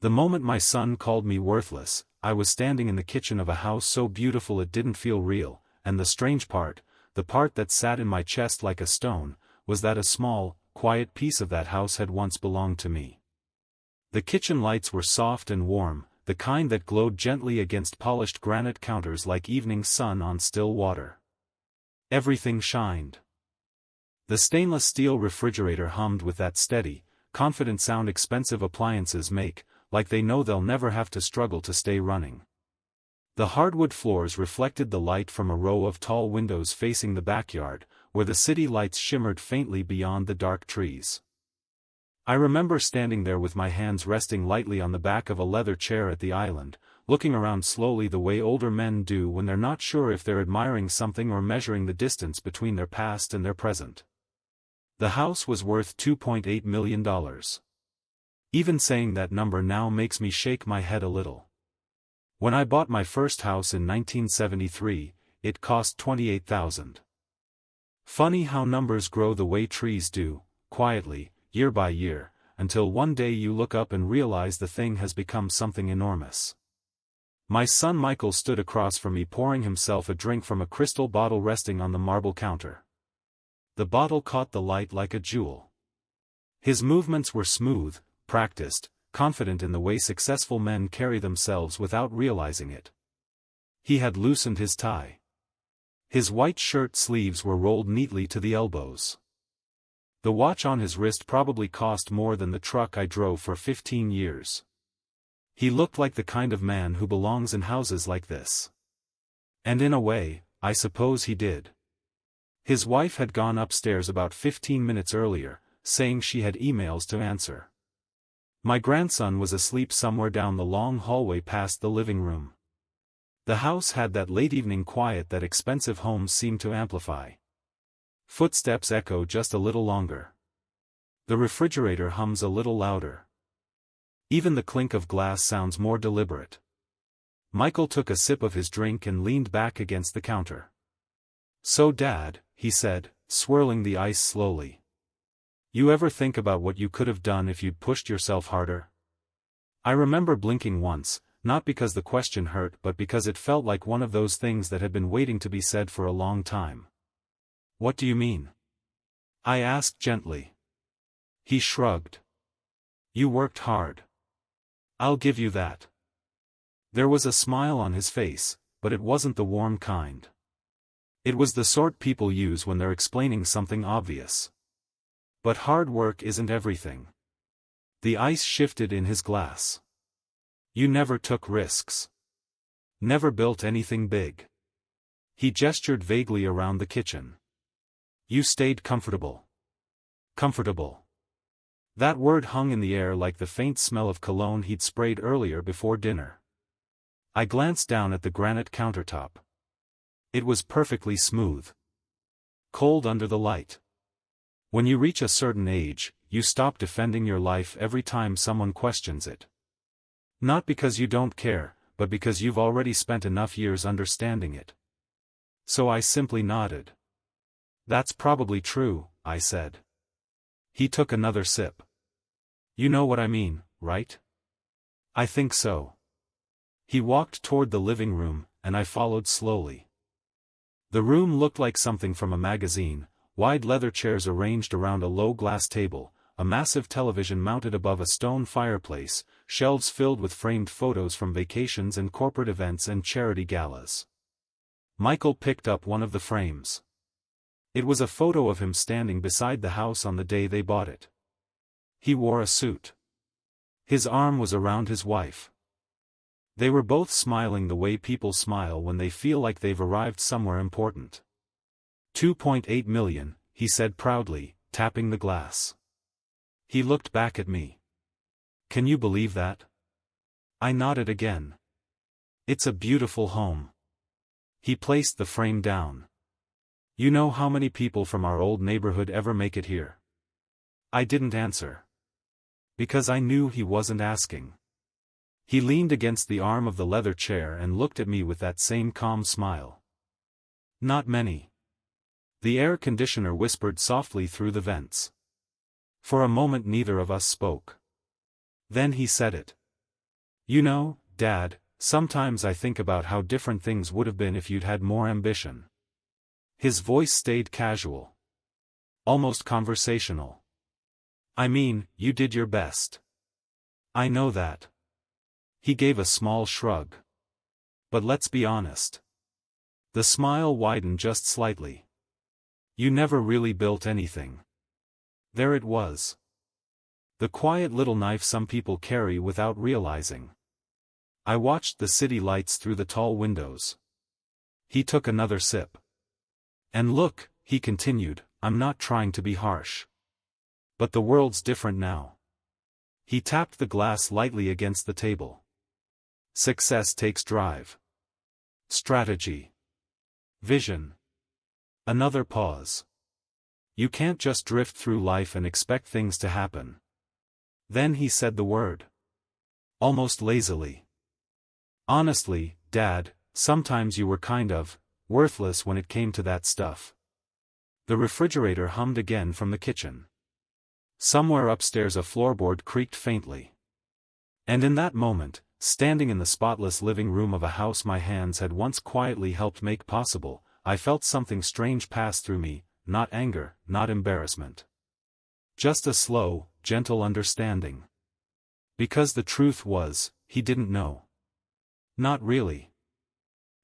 The moment my son called me worthless, I was standing in the kitchen of a house so beautiful it didn't feel real, and the strange part, the part that sat in my chest like a stone, was that a small, quiet piece of that house had once belonged to me. The kitchen lights were soft and warm, the kind that glowed gently against polished granite counters like evening sun on still water. Everything shined. The stainless steel refrigerator hummed with that steady, confident sound expensive appliances make, like they know they'll never have to struggle to stay running. The hardwood floors reflected the light from a row of tall windows facing the backyard, where the city lights shimmered faintly beyond the dark trees. I remember standing there with my hands resting lightly on the back of a leather chair at the island, looking around slowly the way older men do when they're not sure if they're admiring something or measuring the distance between their past and their present. The house was worth $2.8 million. Even saying that number now makes me shake my head a little. When I bought my first house in 1973, it cost $28,000. Funny how numbers grow the way trees do, quietly, year by year, until one day you look up and realize the thing has become something enormous. My son Michael stood across from me pouring himself a drink from a crystal bottle resting on the marble counter. The bottle caught the light like a jewel. His movements were smooth, practiced, confident in the way successful men carry themselves without realizing it. He had loosened his tie. His white shirt sleeves were rolled neatly to the elbows. The watch on his wrist probably cost more than the truck I drove for 15 years. He looked like the kind of man who belongs in houses like this. And in a way, I suppose he did. His wife had gone upstairs about 15 minutes earlier, saying she had emails to answer. My grandson was asleep somewhere down the long hallway past the living room. The house had that late evening quiet that expensive homes seem to amplify. Footsteps echo just a little longer. The refrigerator hums a little louder. Even the clink of glass sounds more deliberate. Michael took a sip of his drink and leaned back against the counter. "So Dad," he said, swirling the ice slowly. "You ever think about what you could have done if you'd pushed yourself harder?" I remember blinking once, not because the question hurt but because it felt like one of those things that had been waiting to be said for a long time. "What do you mean?" I asked gently. He shrugged. "You worked hard. I'll give you that." There was a smile on his face, but it wasn't the warm kind. It was the sort people use when they're explaining something obvious. But hard work isn't everything. The ice shifted in his glass. "You never took risks. Never built anything big." He gestured vaguely around the kitchen. "You stayed comfortable." Comfortable. That word hung in the air like the faint smell of cologne he'd sprayed earlier before dinner. I glanced down at the granite countertop. It was perfectly smooth. Cold under the light. When you reach a certain age, you stop defending your life every time someone questions it. Not because you don't care, but because you've already spent enough years understanding it. So I simply nodded. "That's probably true," I said. He took another sip. "You know what I mean, right?" "I think so." He walked toward the living room, and I followed slowly. The room looked like something from a magazine, wide leather chairs arranged around a low glass table, a massive television mounted above a stone fireplace, shelves filled with framed photos from vacations and corporate events and charity galas. Michael picked up one of the frames. It was a photo of him standing beside the house on the day they bought it. He wore a suit. His arm was around his wife. They were both smiling the way people smile when they feel like they've arrived somewhere important. $2.8 million, he said proudly, tapping the glass. He looked back at me. "Can you believe that?" I nodded again. "It's a beautiful home." He placed the frame down. "You know how many people from our old neighborhood ever make it here?" I didn't answer. Because I knew he wasn't asking. He leaned against the arm of the leather chair and looked at me with that same calm smile. "Not many." The air conditioner whispered softly through the vents. For a moment neither of us spoke. Then he said it. You know, Dad, sometimes I think about how different things would have been if you'd had more ambition. His voice stayed casual. Almost conversational. I mean, you did your best. I know that. He gave a small shrug. But let's be honest. The smile widened just slightly. You never really built anything. There it was. The quiet little knife some people carry without realizing. I watched the city lights through the tall windows. He took another sip. And look, he continued, I'm not trying to be harsh. But the world's different now. He tapped the glass lightly against the table. Success takes drive. Strategy. Vision. Another pause. You can't just drift through life and expect things to happen. Then he said the word. Almost lazily. Honestly, Dad, sometimes you were kind of worthless when it came to that stuff. The refrigerator hummed again from the kitchen. Somewhere upstairs a floorboard creaked faintly. And in that moment, standing in the spotless living room of a house my hands had once quietly helped make possible, I felt something strange pass through me, not anger, not embarrassment. Just a slow, gentle understanding. Because the truth was, he didn't know. Not really.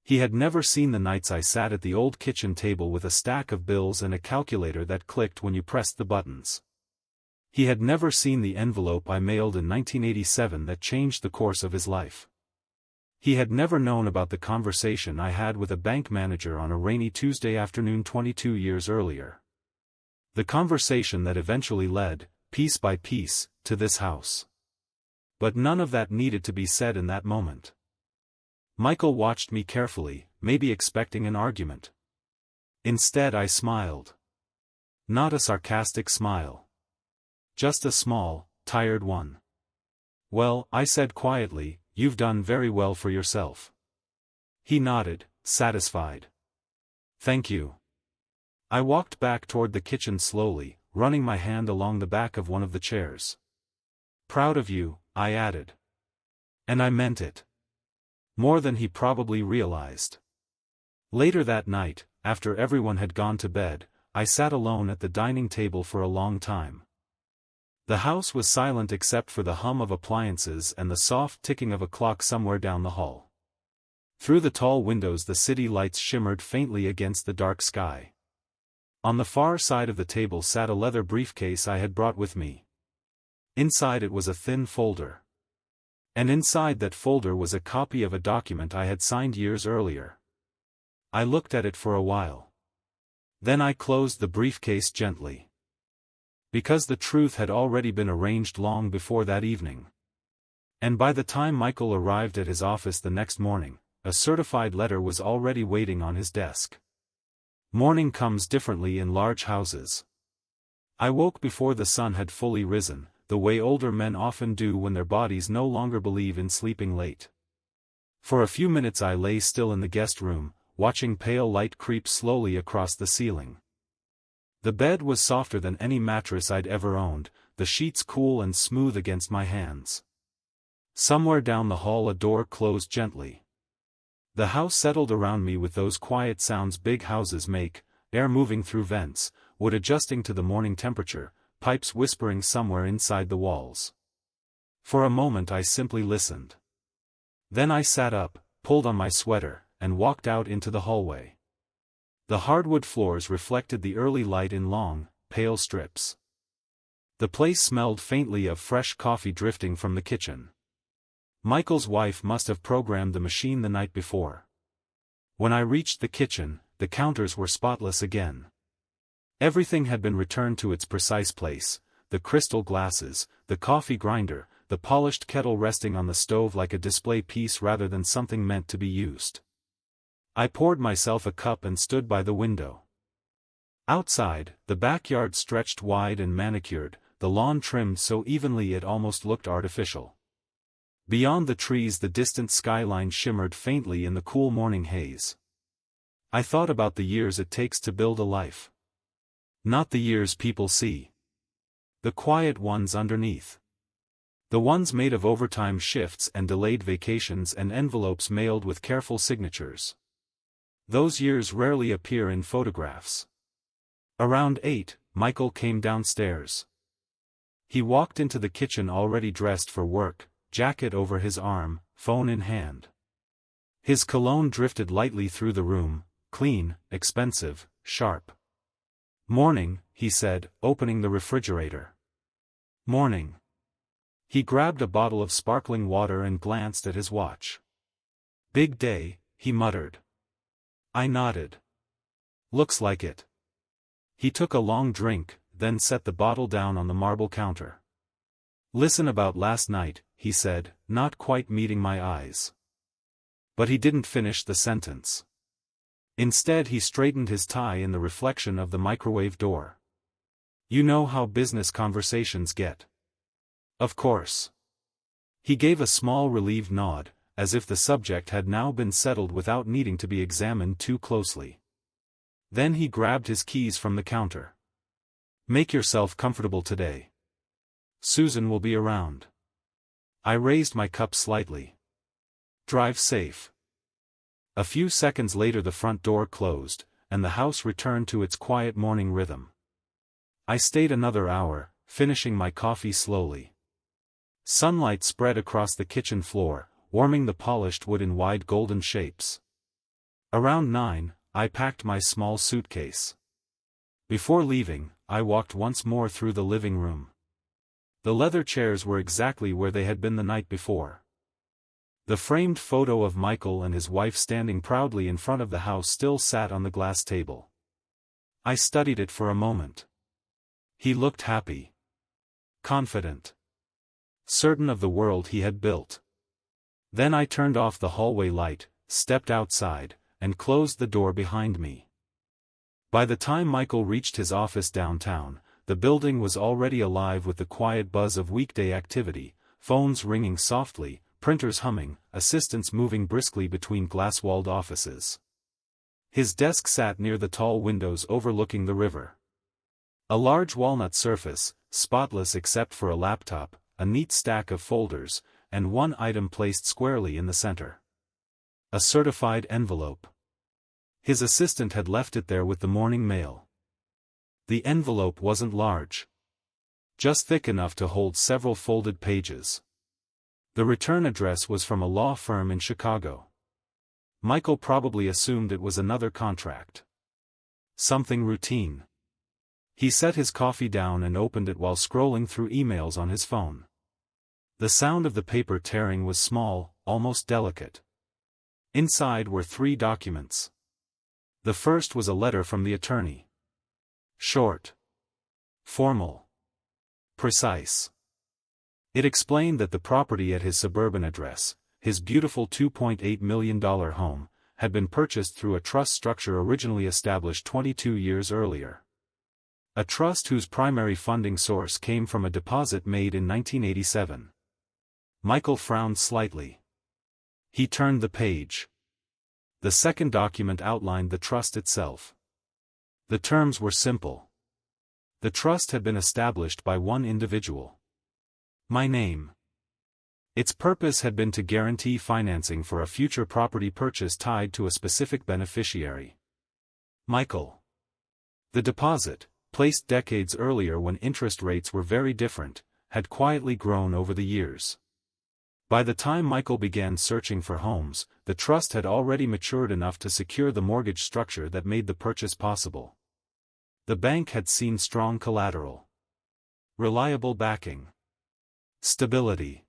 He had never seen the nights I sat at the old kitchen table with a stack of bills and a calculator that clicked when you pressed the buttons. He had never seen the envelope I mailed in 1987 that changed the course of his life. He had never known about the conversation I had with a bank manager on a rainy Tuesday afternoon 22 years earlier. The conversation that eventually led, piece by piece, to this house. But none of that needed to be said in that moment. Michael watched me carefully, maybe expecting an argument. Instead I smiled. Not a sarcastic smile. Just a small, tired one. Well, I said quietly, you've done very well for yourself. He nodded, satisfied. Thank you. I walked back toward the kitchen slowly, running my hand along the back of one of the chairs. Proud of you, I added. And I meant it. More than he probably realized. Later that night, after everyone had gone to bed, I sat alone at the dining table for a long time. The house was silent except for the hum of appliances and the soft ticking of a clock somewhere down the hall. Through the tall windows the city lights shimmered faintly against the dark sky. On the far side of the table sat a leather briefcase I had brought with me. Inside it was a thin folder. And inside that folder was a copy of a document I had signed years earlier. I looked at it for a while. Then I closed the briefcase gently. Because the truth had already been arranged long before that evening. And by the time Michael arrived at his office the next morning, a certified letter was already waiting on his desk. Morning comes differently in large houses. I woke before the sun had fully risen, the way older men often do when their bodies no longer believe in sleeping late. For a few minutes I lay still in the guest room, watching pale light creep slowly across the ceiling. The bed was softer than any mattress I'd ever owned, the sheets cool and smooth against my hands. Somewhere down the hall a door closed gently. The house settled around me with those quiet sounds big houses make, air moving through vents, wood adjusting to the morning temperature, pipes whispering somewhere inside the walls. For a moment I simply listened. Then I sat up, pulled on my sweater, and walked out into the hallway. The hardwood floors reflected the early light in long, pale strips. The place smelled faintly of fresh coffee drifting from the kitchen. Michael's wife must have programmed the machine the night before. When I reached the kitchen, the counters were spotless again. Everything had been returned to its precise place, the crystal glasses, the coffee grinder, the polished kettle resting on the stove like a display piece rather than something meant to be used. I poured myself a cup and stood by the window. Outside, the backyard stretched wide and manicured, the lawn trimmed so evenly it almost looked artificial. Beyond the trees the distant skyline shimmered faintly in the cool morning haze. I thought about the years it takes to build a life. Not the years people see. The quiet ones underneath. The ones made of overtime shifts and delayed vacations and envelopes mailed with careful signatures. Those years rarely appear in photographs. Around 8, Michael came downstairs. He walked into the kitchen already dressed for work, jacket over his arm, phone in hand. His cologne drifted lightly through the room, clean, expensive, sharp. "Morning," he said, opening the refrigerator. "Morning." He grabbed a bottle of sparkling water and glanced at his watch. "Big day," he muttered. I nodded. "Looks like it." He took a long drink, then set the bottle down on the marble counter. "Listen, about last night," he said, not quite meeting my eyes. But he didn't finish the sentence. Instead he straightened his tie in the reflection of the microwave door. "You know how business conversations get." "Of course." He gave a small relieved nod, as if the subject had now been settled without needing to be examined too closely. Then he grabbed his keys from the counter. "Make yourself comfortable today. Susan will be around." I raised my cup slightly. "Drive safe." A few seconds later the front door closed, and the house returned to its quiet morning rhythm. I stayed another hour, finishing my coffee slowly. Sunlight spread across the kitchen floor, warming the polished wood in wide golden shapes. Around 9, I packed my small suitcase. Before leaving, I walked once more through the living room. The leather chairs were exactly where they had been the night before. The framed photo of Michael and his wife standing proudly in front of the house still sat on the glass table. I studied it for a moment. He looked happy. Confident. Certain of the world he had built. Then I turned off the hallway light, stepped outside, and closed the door behind me. By the time Michael reached his office downtown, the building was already alive with the quiet buzz of weekday activity, phones ringing softly, printers humming, assistants moving briskly between glass-walled offices. His desk sat near the tall windows overlooking the river. A large walnut surface, spotless except for a laptop, a neat stack of folders, and one item placed squarely in the center. A certified envelope. His assistant had left it there with the morning mail. The envelope wasn't large. Just thick enough to hold several folded pages. The return address was from a law firm in Chicago. Michael probably assumed it was another contract. Something routine. He set his coffee down and opened it while scrolling through emails on his phone. The sound of the paper tearing was small, almost delicate. Inside were 3 documents. The first was a letter from the attorney. Short. Formal. Precise. It explained that the property at his suburban address, his beautiful $2.8 million home, had been purchased through a trust structure originally established 22 years earlier. A trust whose primary funding source came from a deposit made in 1987. Michael frowned slightly. He turned the page. The second document outlined the trust itself. The terms were simple. The trust had been established by one individual. My name. Its purpose had been to guarantee financing for a future property purchase tied to a specific beneficiary. Michael. The deposit, placed decades earlier when interest rates were very different, had quietly grown over the years. By the time Michael began searching for homes, the trust had already matured enough to secure the mortgage structure that made the purchase possible. The bank had seen strong collateral. Reliable backing. Stability.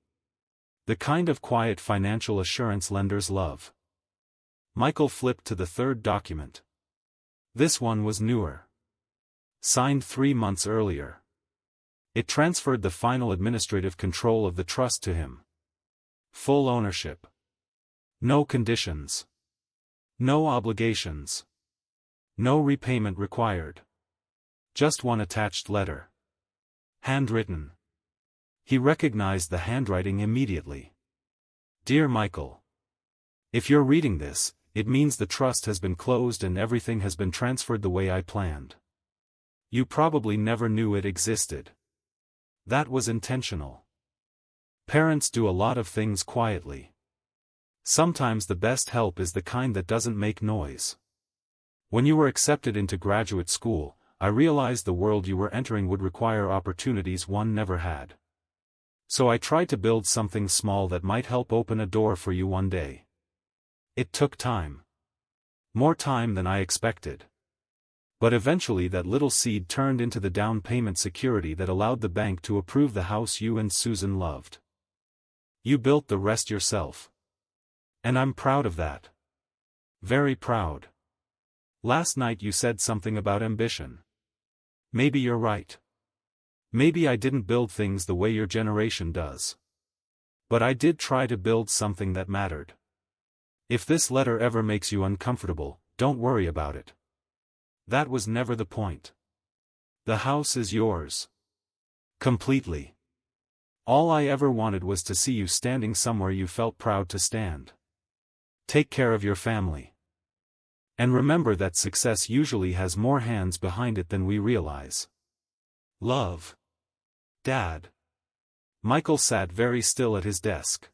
The kind of quiet financial assurance lenders love. Michael flipped to the third document. This one was newer. Signed 3 months earlier. It transferred the final administrative control of the trust to him. Full ownership. No conditions. No obligations. No repayment required. Just one attached letter. Handwritten. He recognized the handwriting immediately. Dear Michael. If you're reading this, it means the trust has been closed and everything has been transferred the way I planned. You probably never knew it existed. That was intentional. Parents do a lot of things quietly. Sometimes the best help is the kind that doesn't make noise. When you were accepted into graduate school, I realized the world you were entering would require opportunities one never had. So I tried to build something small that might help open a door for you one day. It took time. More time than I expected. But eventually that little seed turned into the down payment security that allowed the bank to approve the house you and Susan loved. You built the rest yourself. And I'm proud of that. Very proud. Last night you said something about ambition. Maybe you're right. Maybe I didn't build things the way your generation does. But I did try to build something that mattered. If this letter ever makes you uncomfortable, don't worry about it. That was never the point. The house is yours. Completely. All I ever wanted was to see you standing somewhere you felt proud to stand. Take care of your family. And remember that success usually has more hands behind it than we realize. Love. Dad. Michael sat very still at his desk.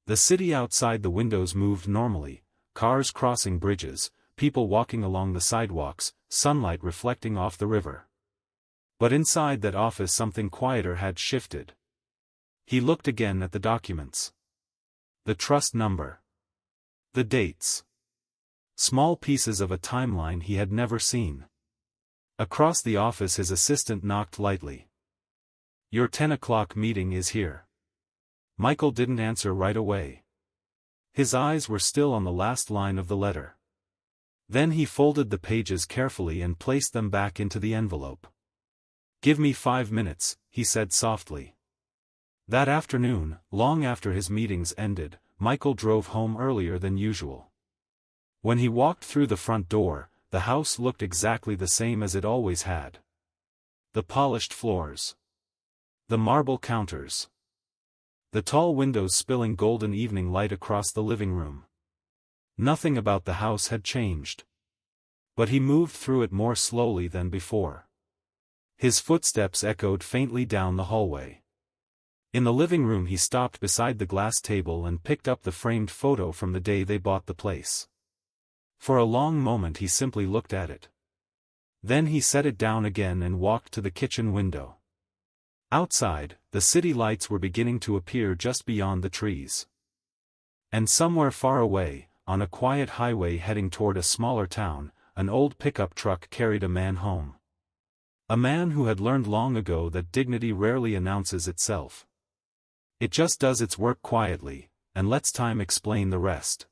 The city outside the windows moved normally, cars crossing bridges, people walking along the sidewalks, sunlight reflecting off the river. But inside that office something quieter had shifted. He looked again at the documents. The trust number. The dates. Small pieces of a timeline he had never seen. Across the office his assistant knocked lightly. Your 10 o'clock meeting is here. Michael didn't answer right away. His eyes were still on the last line of the letter. Then he folded the pages carefully and placed them back into the envelope. Give me 5 minutes, he said softly. That afternoon, long after his meetings ended, Michael drove home earlier than usual. When he walked through the front door, the house looked exactly the same as it always had. The polished floors. The marble counters. The tall windows spilling golden evening light across the living room. Nothing about the house had changed. But he moved through it more slowly than before. His footsteps echoed faintly down the hallway. In the living room he stopped beside the glass table and picked up the framed photo from the day they bought the place. For a long moment he simply looked at it. Then he set it down again and walked to the kitchen window. Outside, the city lights were beginning to appear just beyond the trees. And somewhere far away, on a quiet highway heading toward a smaller town, an old pickup truck carried a man home. A man who had learned long ago that dignity rarely announces itself. It just does its work quietly, and lets time explain the rest.